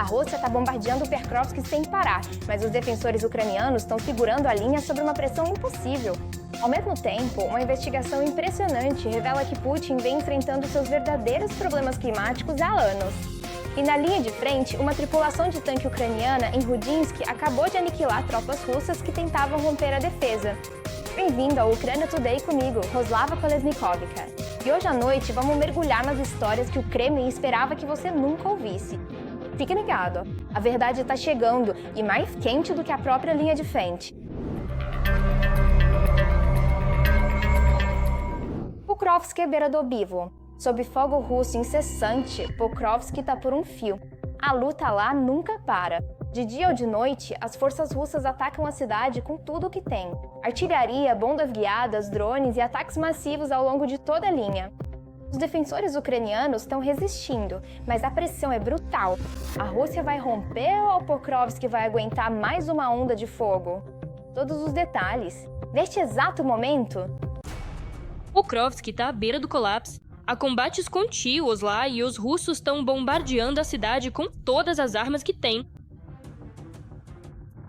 A Rússia está bombardeando Pokrovsk sem parar, mas os defensores ucranianos estão segurando a linha sob uma pressão impossível. Ao mesmo tempo, uma investigação impressionante revela que Putin vem enfrentando seus verdadeiros problemas climáticos há anos. E na linha de frente, uma tripulação de tanque ucraniana em Rudinsky acabou de aniquilar tropas russas que tentavam romper a defesa. Bem-vindo ao Ucrânia Today comigo, Roslava Kolesnikovica. E hoje à noite vamos mergulhar nas histórias que o Kremlin esperava que você nunca ouvisse. Fique ligado, a verdade está chegando e mais quente do que a própria linha de frente. Pokrovsk é beira do Obivo. Sob fogo russo incessante, Pokrovsk está por um fio. A luta lá nunca para. De dia ou de noite, as forças russas atacam a cidade com tudo o que tem. Artilharia, bombas guiadas, drones e ataques massivos ao longo de toda a linha. Os defensores ucranianos estão resistindo, mas a pressão é brutal. A Rússia vai romper ou Pokrovsk vai aguentar mais uma onda de fogo? Todos os detalhes. Neste exato momento, Pokrovsk está à beira do colapso. Há combates contínuos lá e os russos estão bombardeando a cidade com todas as armas que têm.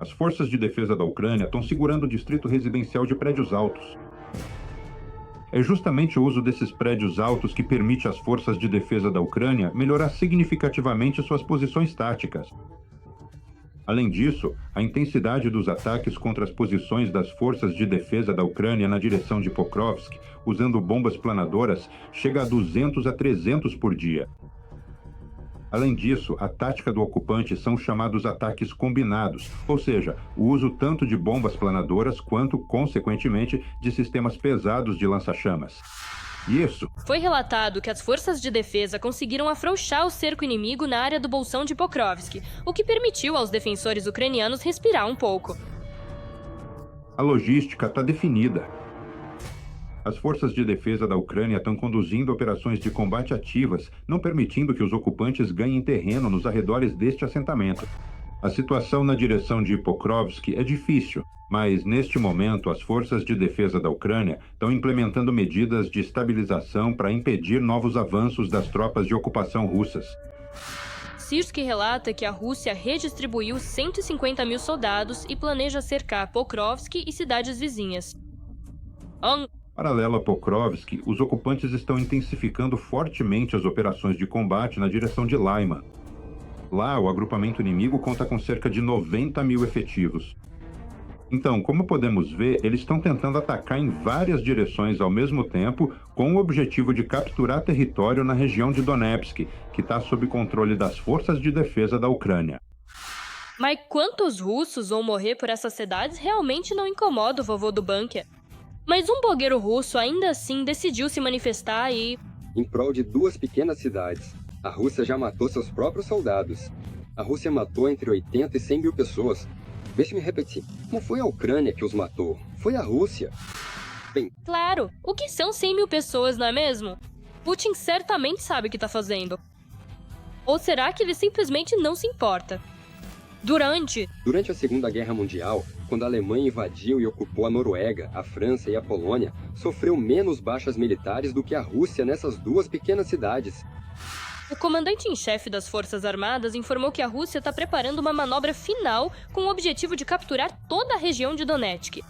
As forças de defesa da Ucrânia estão segurando o distrito residencial de prédios altos. É justamente o uso desses prédios altos que permite às forças de defesa da Ucrânia melhorar significativamente suas posições táticas. Além disso, a intensidade dos ataques contra as posições das forças de defesa da Ucrânia na direção de Pokrovsk, usando bombas planadoras, chega a 200 a 300 por dia. Além disso, a tática do ocupante são chamados ataques combinados, ou seja, o uso tanto de bombas planadoras quanto, consequentemente, de sistemas pesados de lança-chamas. Isso Foi relatado que as forças de defesa conseguiram afrouxar o cerco inimigo na área do bolsão de Pokrovsk, o que permitiu aos defensores ucranianos respirar um pouco. A logística está definida. As forças de defesa da Ucrânia estão conduzindo operações de combate ativas, não permitindo que os ocupantes ganhem terreno nos arredores deste assentamento. A situação na direção de Pokrovsk é difícil, mas neste momento as forças de defesa da Ucrânia estão implementando medidas de estabilização para impedir novos avanços das tropas de ocupação russas. Sirski relata que a Rússia redistribuiu 150 mil soldados e planeja cercar Pokrovsk e cidades vizinhas. Paralelo a Pokrovsk, os ocupantes estão intensificando fortemente as operações de combate na direção de Lyman. Lá, o agrupamento inimigo conta com cerca de 90 mil efetivos. Então, como podemos ver, eles estão tentando atacar em várias direções ao mesmo tempo, com o objetivo de capturar território na região de Donetsk, que está sob controle das forças de defesa da Ucrânia. Mas quantos russos vão morrer por essas cidades realmente não incomoda o vovô do bunker. Mas um blogueiro russo ainda assim decidiu se manifestar e... Em prol de duas pequenas cidades, a Rússia já matou seus próprios soldados. A Rússia matou entre 80 e 100 mil pessoas. Deixe-me repetir, não foi a Ucrânia que os matou, foi a Rússia. Bem, Claro, o que são 100 mil pessoas, não é mesmo? Putin certamente sabe o que está fazendo. Ou será que ele simplesmente não se importa? Durante durante a Segunda Guerra Mundial, quando a Alemanha invadiu e ocupou a Noruega, a França e a Polônia, sofreu menos baixas militares do que a Rússia nessas duas pequenas cidades. O comandante em chefe das Forças Armadas informou que a Rússia está preparando uma manobra final com o objetivo de capturar toda a região de Donetsk.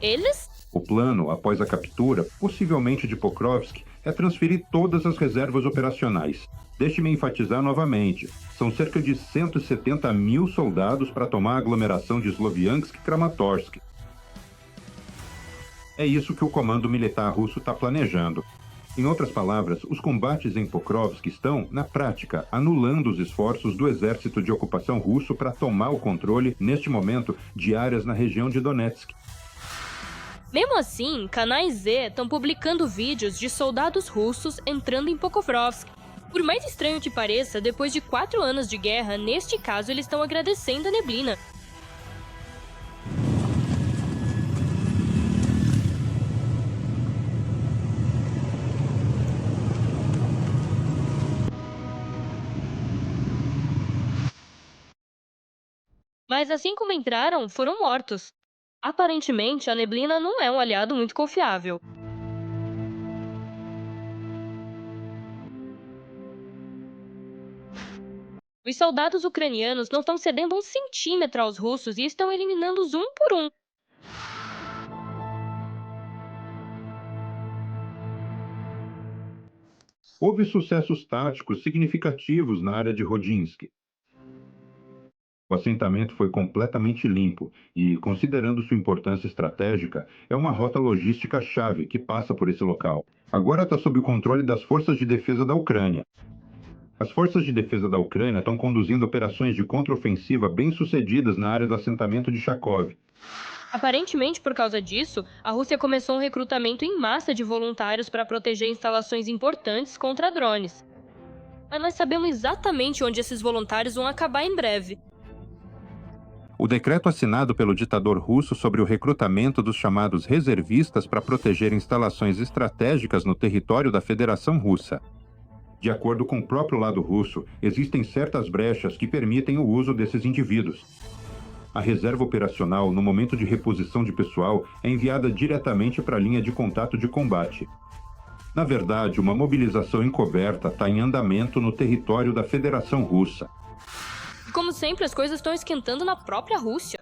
Eles? O plano, após a captura, possivelmente de Pokrovsk, é transferir todas as reservas operacionais. Deixe-me enfatizar novamente, são cerca de 170 mil soldados para tomar a aglomeração de Sloviansk e Kramatorsk. É isso que o comando militar russo está planejando. Em outras palavras, os combates em Pokrovsk estão, na prática, anulando os esforços do exército de ocupação russo para tomar o controle, neste momento, de áreas na região de Donetsk. Mesmo assim, canais Z estão publicando vídeos de soldados russos entrando em Pokrovsk. Por mais estranho que pareça, depois de 4 anos de guerra, neste caso eles estão agradecendo a neblina. Mas assim como entraram, foram mortos. Aparentemente, a neblina não é um aliado muito confiável. Os soldados ucranianos não estão cedendo um centímetro aos russos e estão eliminando-os um por um. Houve sucessos táticos significativos na área de Rodinsky. O assentamento foi completamente limpo e, considerando sua importância estratégica, é uma rota logística-chave que passa por esse local. Agora está sob o controle das Forças de Defesa da Ucrânia. As Forças de Defesa da Ucrânia estão conduzindo operações de contraofensiva bem-sucedidas na área do assentamento de Charkov. Aparentemente, por causa disso, a Rússia começou um recrutamento em massa de voluntários para proteger instalações importantes contra drones. Mas nós sabemos exatamente onde esses voluntários vão acabar em breve. O decreto assinado pelo ditador russo sobre o recrutamento dos chamados reservistas para proteger instalações estratégicas no território da Federação Russa. De acordo com o próprio lado russo, existem certas brechas que permitem o uso desses indivíduos. A reserva operacional, no momento de reposição de pessoal, é enviada diretamente para a linha de contato de combate. Na verdade, uma mobilização encoberta está em andamento no território da Federação Russa. E como sempre, as coisas estão esquentando na própria Rússia.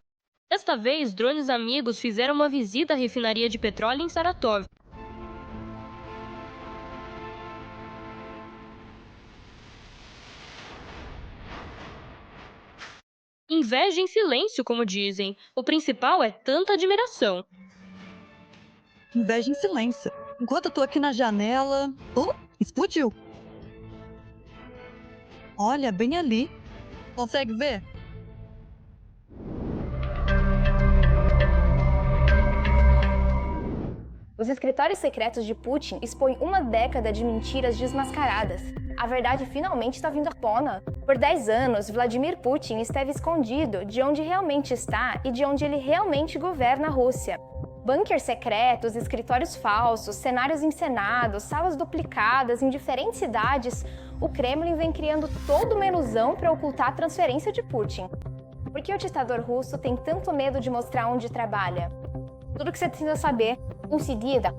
Desta vez, drones amigos fizeram uma visita à refinaria de petróleo em Saratov. Inveja em silêncio, como dizem. O principal é tanta admiração. Inveja em silêncio. Enquanto eu tô aqui na janela... Oh, explodiu. Olha, bem ali. Consegue ver? Os escritórios secretos de Putin expõem uma década de mentiras desmascaradas. A verdade finalmente está vindo à tona. Por 10 anos, Vladimir Putin esteve escondido de onde realmente está e de onde ele realmente governa a Rússia. Bunkers secretos, escritórios falsos, cenários encenados, salas duplicadas em diferentes cidades, o Kremlin vem criando toda uma ilusão para ocultar a transferência de Putin. Por que o ditador russo tem tanto medo de mostrar onde trabalha? Tudo o que você precisa saber, em seguida.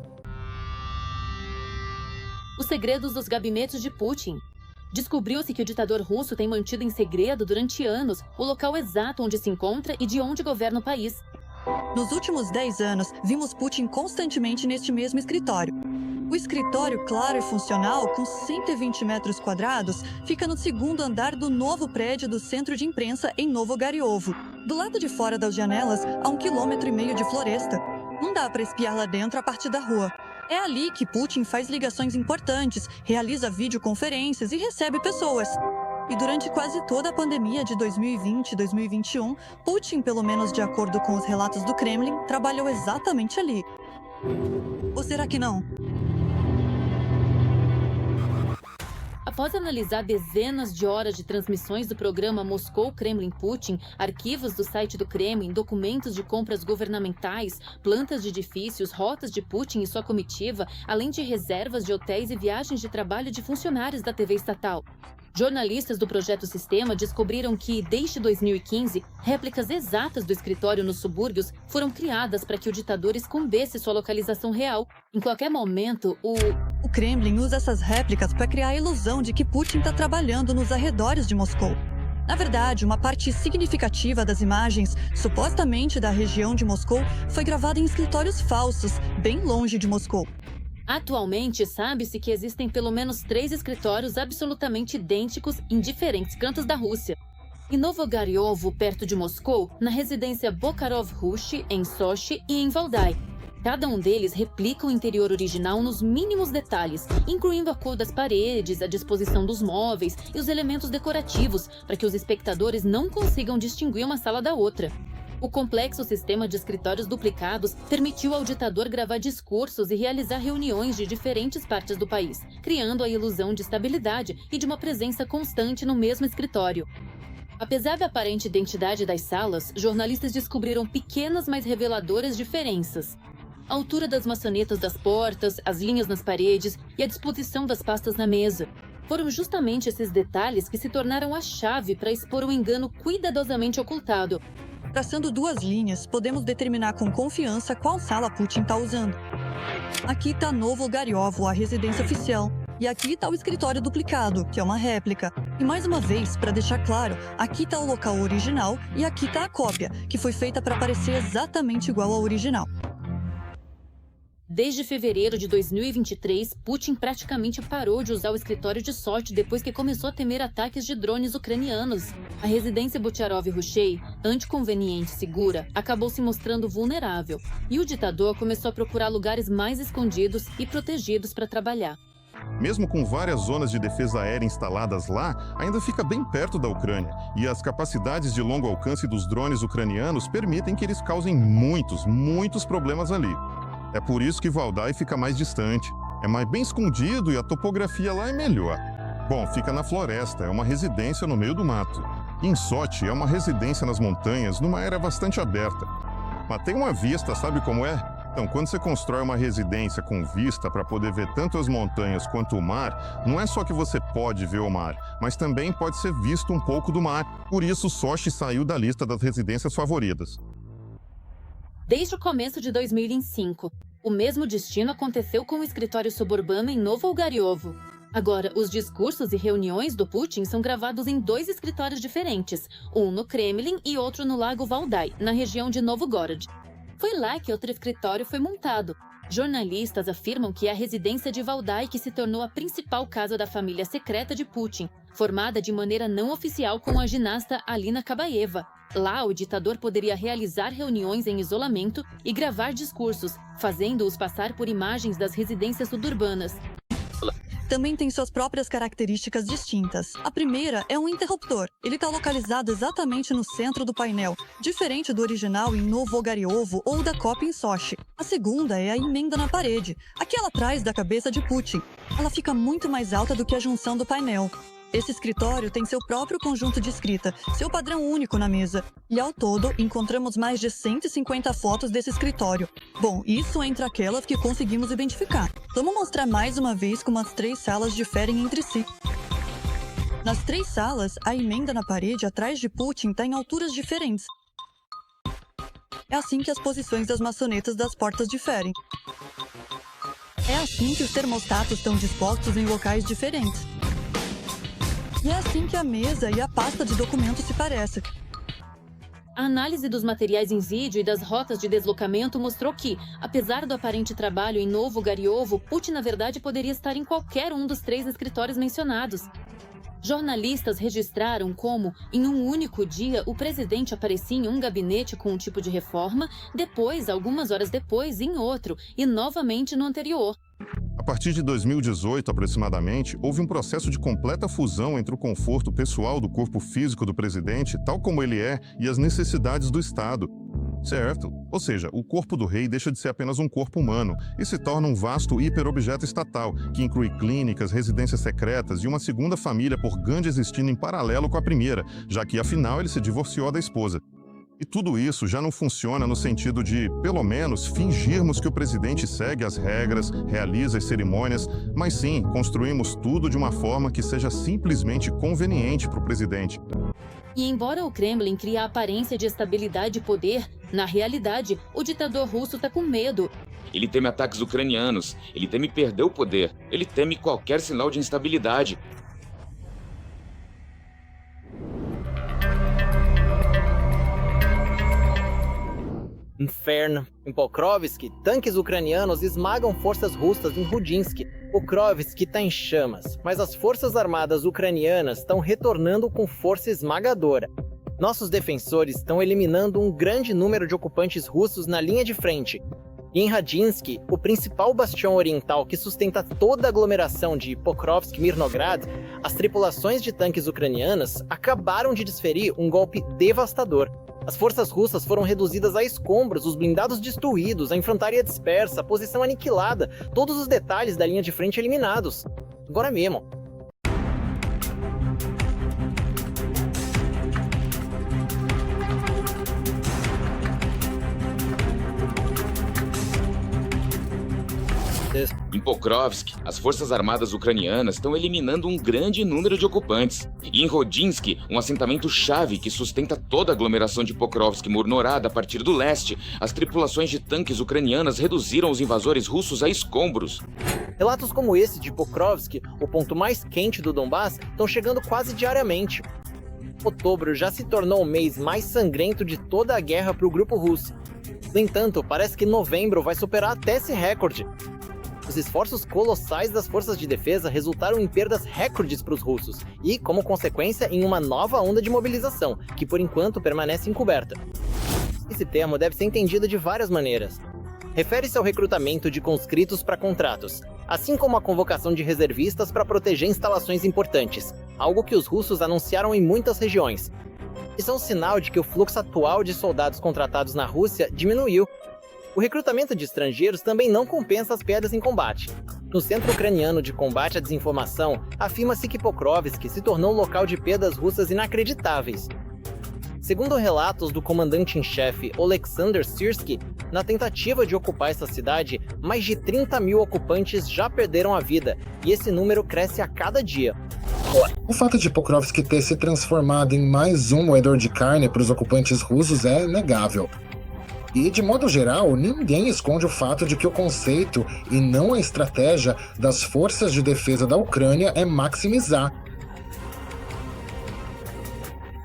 Os segredos dos gabinetes de Putin. Descobriu-se que o ditador russo tem mantido em segredo durante anos o local exato onde se encontra e de onde governa o país. Nos últimos 10 anos, vimos Putin constantemente neste mesmo escritório. O escritório claro e funcional, com 120 metros quadrados, fica no segundo andar do novo prédio do centro de imprensa em Novogariovo. Do lado de fora das janelas, há 1,5 km de floresta. Não dá para espiar lá dentro a partir da rua. É ali que Putin faz ligações importantes, realiza videoconferências e recebe pessoas. E durante quase toda a pandemia de 2020 e 2021, Putin, pelo menos de acordo com os relatos do Kremlin, trabalhou exatamente ali. Ou será que não? Após analisar dezenas de horas de transmissões do programa Moscou Kremlin Putin, arquivos do site do Kremlin, documentos de compras governamentais, plantas de edifícios, rotas de Putin e sua comitiva, além de reservas de hotéis e viagens de trabalho de funcionários da TV estatal. Jornalistas do Projeto Sistema descobriram que, desde 2015, réplicas exatas do escritório nos subúrbios foram criadas para que o ditador escondesse sua localização real. Em qualquer momento, o Kremlin usa essas réplicas para criar a ilusão de que Putin está trabalhando nos arredores de Moscou. Na verdade, uma parte significativa das imagens, supostamente da região de Moscou, foi gravada em escritórios falsos, bem longe de Moscou. Atualmente, sabe-se que existem pelo menos 3 escritórios absolutamente idênticos em diferentes cantos da Rússia. Em Novogariovo, perto de Moscou, na residência Bokharov-Rushi, em Sochi e em Valdai. Cada um deles replica o interior original nos mínimos detalhes, incluindo a cor das paredes, a disposição dos móveis e os elementos decorativos, para que os espectadores não consigam distinguir uma sala da outra. O complexo sistema de escritórios duplicados permitiu ao ditador gravar discursos e realizar reuniões de diferentes partes do país, criando a ilusão de estabilidade e de uma presença constante no mesmo escritório. Apesar da aparente identidade das salas, jornalistas descobriram pequenas, mas reveladoras diferenças. A altura das maçanetas das portas, as linhas nas paredes e a disposição das pastas na mesa. Foram justamente esses detalhes que se tornaram a chave para expor um engano cuidadosamente ocultado. Traçando 2 linhas, podemos determinar com confiança qual sala Putin está usando. Aqui está Novogariovo, a residência oficial. E aqui está o escritório duplicado, que é uma réplica. E mais uma vez, para deixar claro, aqui está o local original e aqui está a cópia, que foi feita para parecer exatamente igual ao original. Desde fevereiro de 2023, Putin praticamente parou de usar o escritório de Sochi depois que começou a temer ataques de drones ucranianos. A residência Bocharov-Ruchei, anticonveniente e segura, acabou se mostrando vulnerável, e o ditador começou a procurar lugares mais escondidos e protegidos para trabalhar. Mesmo com várias zonas de defesa aérea instaladas lá, ainda fica bem perto da Ucrânia, e as capacidades de longo alcance dos drones ucranianos permitem que eles causem muitos problemas ali. É por isso que Valdai fica mais distante. É mais bem escondido e a topografia lá é melhor. Bom, fica na floresta, é uma residência no meio do mato. Em Sochi é uma residência nas montanhas, numa área bastante aberta. Mas tem uma vista, sabe como é? Então, quando você constrói uma residência com vista para poder ver tanto as montanhas quanto o mar, não é só que você pode ver o mar, mas também pode ser visto um pouco do mar. Por isso, Sochi saiu da lista das residências favoritas. Desde o começo de 2005, o mesmo destino aconteceu com o escritório suburbano em Novogariovo. Agora, os discursos e reuniões do Putin são gravados em 2 escritórios diferentes, um no Kremlin e outro no Lago Valdai, na região de Novgorod. Foi lá que outro escritório foi montado. Jornalistas afirmam que é a residência de Valdai que se tornou a principal casa da família secreta de Putin, formada de maneira não oficial com a ginasta Alina Kabaeva. Lá, o ditador poderia realizar reuniões em isolamento e gravar discursos, fazendo-os passar por imagens das residências suburbanas. Também tem suas próprias características distintas. A primeira é um interruptor. Ele está localizado exatamente no centro do painel, diferente do original em Novogariovo ou da cópia em Sochi. A segunda é a emenda na parede, aquela atrás da cabeça de Putin. Ela fica muito mais alta do que a junção do painel. Esse escritório tem seu próprio conjunto de escrita, seu padrão único na mesa. E ao todo, encontramos mais de 150 fotos desse escritório. Bom, isso entre aquelas que conseguimos identificar. Vamos mostrar mais uma vez como as 3 salas diferem entre si. Nas 3 salas, a emenda na parede atrás de Putin está em alturas diferentes. É assim que as posições das maçanetas das portas diferem. É assim que os termostatos estão dispostos em locais diferentes. E é assim que a mesa e a pasta de documentos se parecem. A análise dos materiais em vídeo e das rotas de deslocamento mostrou que, apesar do aparente trabalho em Novogariovo, Putin na verdade poderia estar em qualquer um dos 3 escritórios mencionados. Jornalistas registraram como, em um único dia, o presidente aparecia em um gabinete com um tipo de reforma, depois, algumas horas depois, em outro, e novamente no anterior. A partir de 2018, aproximadamente, houve um processo de completa fusão entre o conforto pessoal do corpo físico do presidente, tal como ele é, e as necessidades do Estado. Certo? Ou seja, o corpo do rei deixa de ser apenas um corpo humano e se torna um vasto hiperobjeto estatal, que inclui clínicas, residências secretas e uma segunda família por Gandhi existindo em paralelo com a primeira, já que, afinal, ele se divorciou da esposa. E tudo isso já não funciona no sentido de, pelo menos, fingirmos que o presidente segue as regras, realiza as cerimônias, mas sim, construímos tudo de uma forma que seja simplesmente conveniente para o presidente. E embora o Kremlin crie a aparência de estabilidade e poder, na realidade, o ditador russo está com medo. Ele teme ataques ucranianos, ele teme perder o poder, ele teme qualquer sinal de instabilidade. Inferno. Em Pokrovsk, tanques ucranianos esmagam forças russas em Rudinsky. Pokrovsk está em chamas, mas as forças armadas ucranianas estão retornando com força esmagadora. Nossos defensores estão eliminando um grande número de ocupantes russos na linha de frente. E em Radinsky, o principal bastião oriental que sustenta toda a aglomeração de Pokrovsk-Mirnograd, as tripulações de tanques ucranianas acabaram de desferir um golpe devastador. As forças russas foram reduzidas a escombros, os blindados destruídos, a infantaria dispersa, a posição aniquilada, todos os detalhes da linha de frente eliminados. Agora mesmo. Em Pokrovsk, as forças armadas ucranianas estão eliminando um grande número de ocupantes. E em Rodinsky, um assentamento-chave que sustenta toda a aglomeração de Pokrovsk-Murnorad a partir do leste, as tripulações de tanques ucranianas reduziram os invasores russos a escombros. Relatos como esse de Pokrovsk, o ponto mais quente do Donbass, estão chegando quase diariamente. Outubro já se tornou o mês mais sangrento de toda a guerra para o grupo russo. No entanto, parece que novembro vai superar até esse recorde. Os esforços colossais das forças de defesa resultaram em perdas recordes para os russos e, como consequência, em uma nova onda de mobilização, que por enquanto permanece encoberta. Esse termo deve ser entendido de várias maneiras. Refere-se ao recrutamento de conscritos para contratos, assim como a convocação de reservistas para proteger instalações importantes, algo que os russos anunciaram em muitas regiões. Isso é um sinal de que o fluxo atual de soldados contratados na Rússia diminuiu. O recrutamento de estrangeiros também não compensa as perdas em combate. No Centro Ucraniano de Combate à Desinformação, afirma-se que Pokrovsk se tornou um local de perdas russas inacreditáveis. Segundo relatos do comandante-em-chefe Oleksandr Syrsky, na tentativa de ocupar essa cidade, mais de 30 mil ocupantes já perderam a vida, e esse número cresce a cada dia. O fato de Pokrovsk ter se transformado em mais um moedor de carne para os ocupantes russos é inegável. E, de modo geral, ninguém esconde o fato de que o conceito, e não a estratégia, das forças de defesa da Ucrânia é maximizar.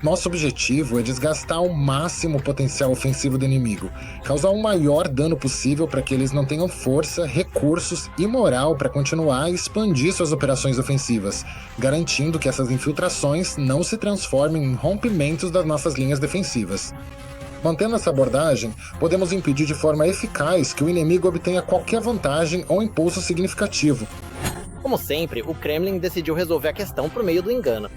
Nosso objetivo é desgastar ao máximo o potencial ofensivo do inimigo, causar o maior dano possível para que eles não tenham força, recursos e moral para continuar e expandir suas operações ofensivas, garantindo que essas infiltrações não se transformem em rompimentos das nossas linhas defensivas. Mantendo essa abordagem, podemos impedir de forma eficaz que o inimigo obtenha qualquer vantagem ou impulso significativo. Como sempre, o Kremlin decidiu resolver a questão por meio do engano.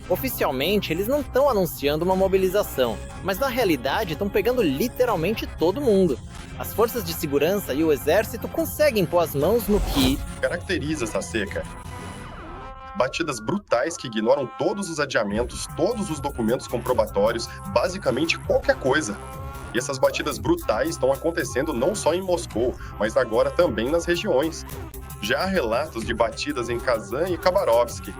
Oficialmente, eles não estão anunciando uma mobilização, mas na realidade estão pegando literalmente todo mundo. As forças de segurança e o exército conseguem pôr as mãos no que caracteriza essa seca. Batidas brutais que ignoram todos os adiamentos, todos os documentos comprobatórios, basicamente qualquer coisa. E essas batidas brutais estão acontecendo não só em Moscou, mas agora também nas regiões. Já há relatos de batidas em Kazan e Khabarovsk.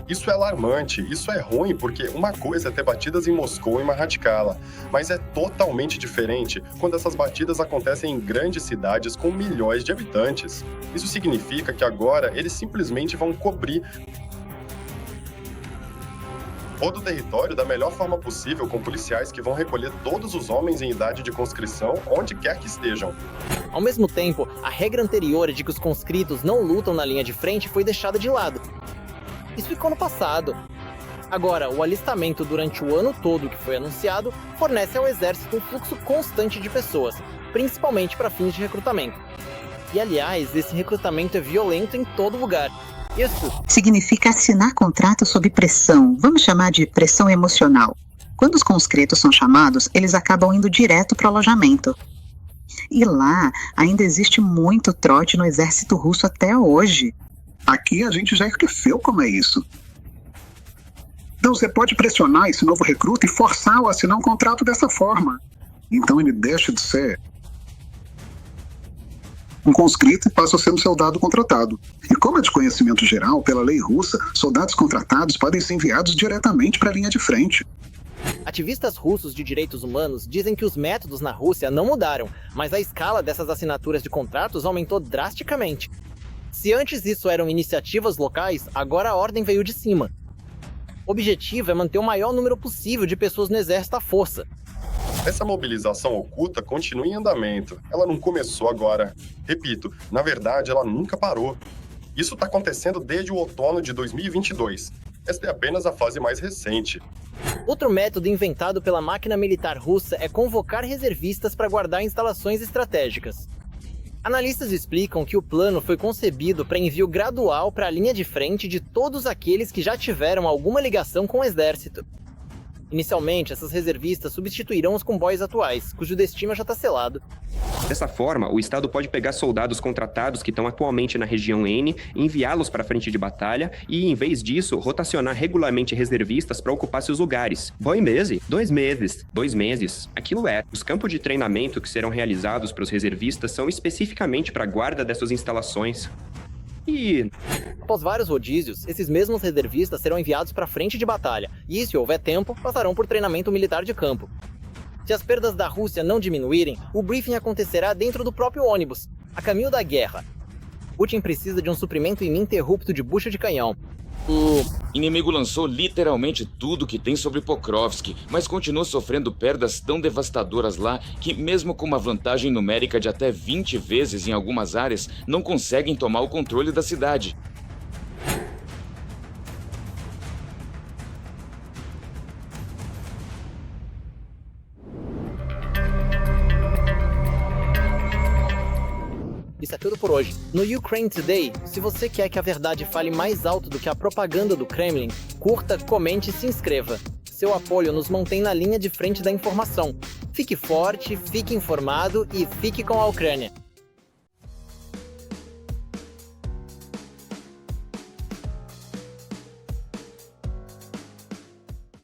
Isso é alarmante, isso é ruim, porque uma coisa é ter batidas em Moscou e Makhachkala, mas é totalmente diferente quando essas batidas acontecem em grandes cidades com milhões de habitantes. Isso significa que agora eles simplesmente vão cobrir todo o território da melhor forma possível, com policiais que vão recolher todos os homens em idade de conscrição, onde quer que estejam. Ao mesmo tempo, a regra anterior de que os conscritos não lutam na linha de frente foi deixada de lado. Isso ficou no passado. Agora, o alistamento durante o ano todo que foi anunciado fornece ao exército um fluxo constante de pessoas, principalmente para fins de recrutamento. E, aliás, esse recrutamento é violento em todo lugar. Isso significa assinar contrato sob pressão, vamos chamar de pressão emocional. Quando os conscritos são chamados, eles acabam indo direto para o alojamento. E lá ainda existe muito trote no exército russo até hoje. Aqui a gente já esqueceu como é isso. Então você pode pressionar esse novo recruta e forçá-lo a assinar um contrato dessa forma. Então ele deixa de ser um conscrito e passa a ser um soldado contratado. E como é de conhecimento geral, pela lei russa, soldados contratados podem ser enviados diretamente para a linha de frente. Ativistas russos de direitos humanos dizem que os métodos na Rússia não mudaram, mas a escala dessas assinaturas de contratos aumentou drasticamente. Se antes isso eram iniciativas locais, agora a ordem veio de cima. O objetivo é manter o maior número possível de pessoas no exército à força. Essa mobilização oculta continua em andamento. Ela não começou agora. Repito, na verdade, ela nunca parou. Isso está acontecendo desde o outono de 2022. Esta é apenas a fase mais recente. Outro método inventado pela máquina militar russa é convocar reservistas para guardar instalações estratégicas. Analistas explicam que o plano foi concebido para envio gradual para a linha de frente de todos aqueles que já tiveram alguma ligação com o exército. Inicialmente, essas reservistas substituirão os comboios atuais, cujo destino já está selado. Dessa forma, o Estado pode pegar soldados contratados que estão atualmente na região N e enviá-los para a frente de batalha e, em vez disso, rotacionar regularmente reservistas para ocupar seus lugares. Bom, em meses? 2 meses. 2 meses. Aquilo é. Os campos de treinamento que serão realizados para os reservistas são especificamente para a guarda dessas instalações. E após vários rodízios, esses mesmos reservistas serão enviados para a frente de batalha e, se houver tempo, passarão por treinamento militar de campo. Se as perdas da Rússia não diminuírem, o briefing acontecerá dentro do próprio ônibus, a caminho da guerra. Putin precisa de um suprimento ininterrupto de bucha de canhão. O inimigo lançou literalmente tudo que tem sobre Pokrovsk, mas continua sofrendo perdas tão devastadoras lá que, mesmo com uma vantagem numérica de até 20 vezes em algumas áreas, não conseguem tomar o controle da cidade. Isso é tudo por hoje. No Ukraine Today, se você quer que a verdade fale mais alto do que a propaganda do Kremlin, curta, comente e se inscreva. Seu apoio nos mantém na linha de frente da informação. Fique forte, fique informado e fique com a Ucrânia.